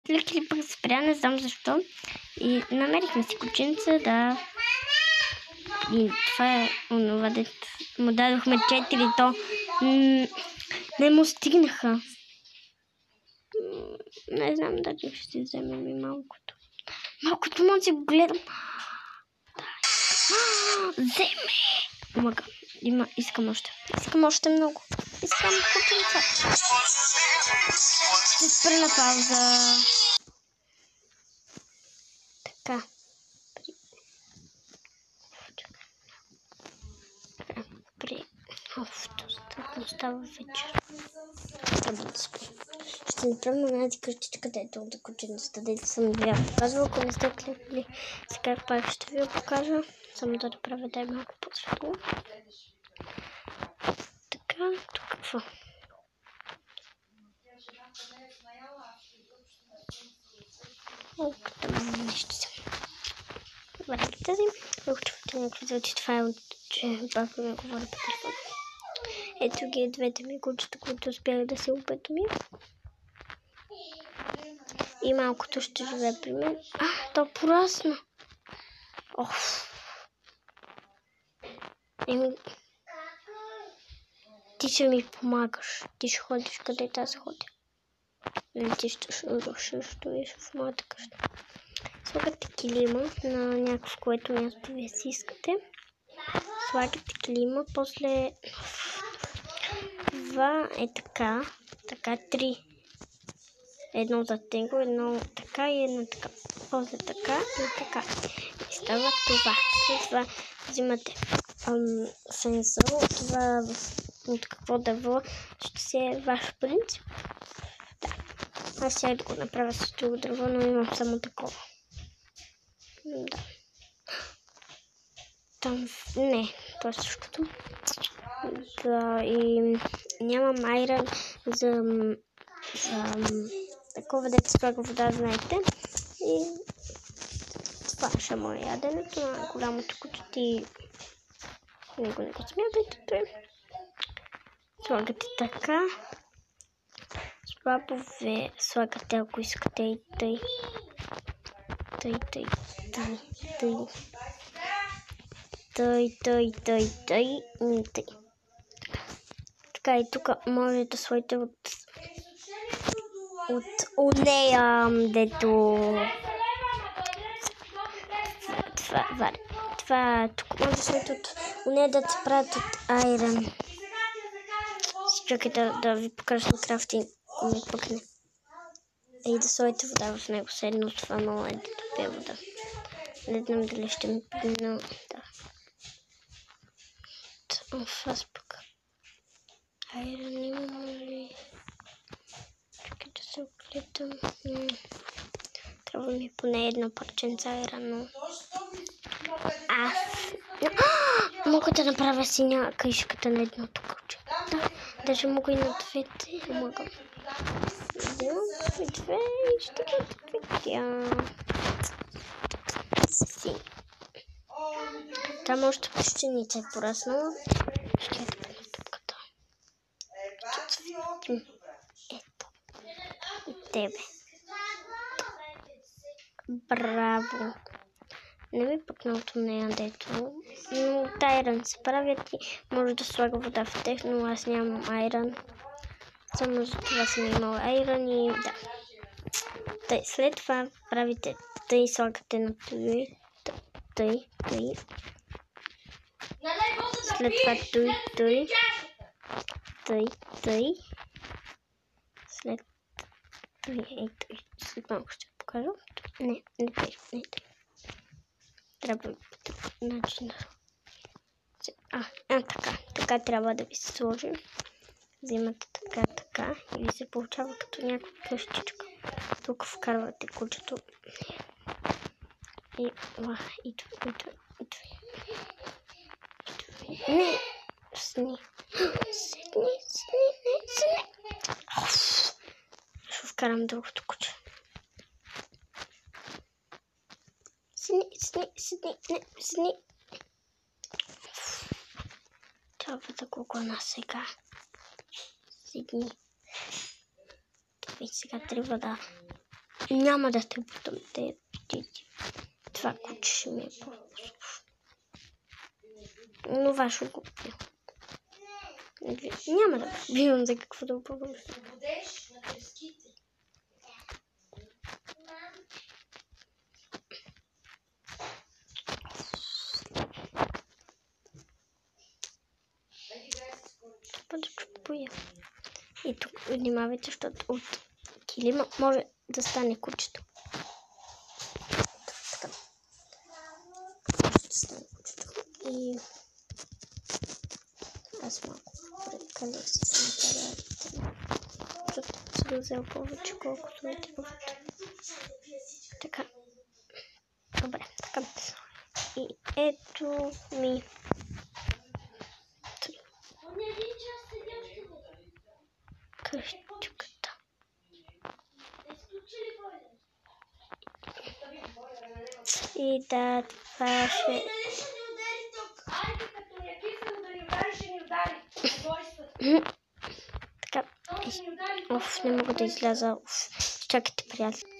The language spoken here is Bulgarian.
клипът спря, не знам защо. И намерихме си кученца, да. И това е онова, дето му дадохме 4, то не му стигнаха. Не знам дали ще вземем и малкото. Малкото може да го гледам. Вземе! Омага, искам още. Искам още много. Искам кученца. Ще спра на пауза. Така. Става вечер. Трябва да спи. Ще направим онази къщичка, дето да кученцата, дето съм ви я показвала. Ако не сте кликали, сега пак ще ви я покажа. Само да направя дай малко по-светло. Така, тук какво? Там нещо съм. Варите тази. Ако чувате някакви звуци, това е от че папа ми говори по телефона. Ето ги двете ми кучета, които успях да се опитаме. И малкото ще живее при мен. То порасна. Ти ще ми помагаш. Ти ще ходиш където аз ходя. Не, ти ще стоиш в моята къща. Слагате килима на някакво, което място вие си искате. Слагате килима, после това е така, 3. Едно за него, едно така и едно така. После така и така. И става това. След това взимате сензор, това от какво дърво ще си е ваш принцип. Да. Аз сега да го направя с друго дърво, но имам само такова. Да. Там не, това е същото. Да, и нямам айрон за такова, дето слага вода, знаете. И това ще му е яденето на голямото куче. Не го смятайте. Слагате така. Слабове слагате, ако искате и тъй. Тъй. Така и тук може да сложите от нея, дето това тук може да сложите от нея, да се правят от айрон. Чакайте да ви покажа на крафтинг, ако ми пъкне. И да сложите вода в него, седно това много е да пие вода. Не знам дали ще ми пъкне, но да. Аз пък. Айрон имам ли? Чакай да се огледам. Трябва ми поне едно парченца айрон, но... Мога да направя синя къщата на едното куче. Да, даже мога и на двете. Мога. Взимам две и ще ги две. Там още пещеница е пораснала. Ще я да топката. Ето. И тебе. Браво. Не ми пъкна от нея, дето. Но айрон се правят и може да слага вода в тях, но аз нямам айрон. Само за това съм имала айрон и да. Тъй, след това правите тъй, слагате на тъй. След това тъй. След тъй. След малко ще покажа. Не тъй. Трябва по такъв начин. Така трябва да ви се сложи. Взимате така и ви се получава като някаква къщичка. Тук вкарвате кучето. И не, сни. Ще вкарам другото куче. Сни. Трябва да го гона сега. Седни. И сега трябва да Няма да те бутам те птици. Това куче ще ми е по-послушно. Но ваше го бил. Няма да бивам за какво да убавам. Да чупуя. И тук внимавайте, защото от килима може да стане кучето. Така. Ще стане кучето. И аз малко прекалих с материалите. Защото съм взел повече, колкото ми трябват. Така. Добре, така. И ето ми. Къщичката. И да, това ще... Така. Оф, не мога да изляза. Чакайте, приятели.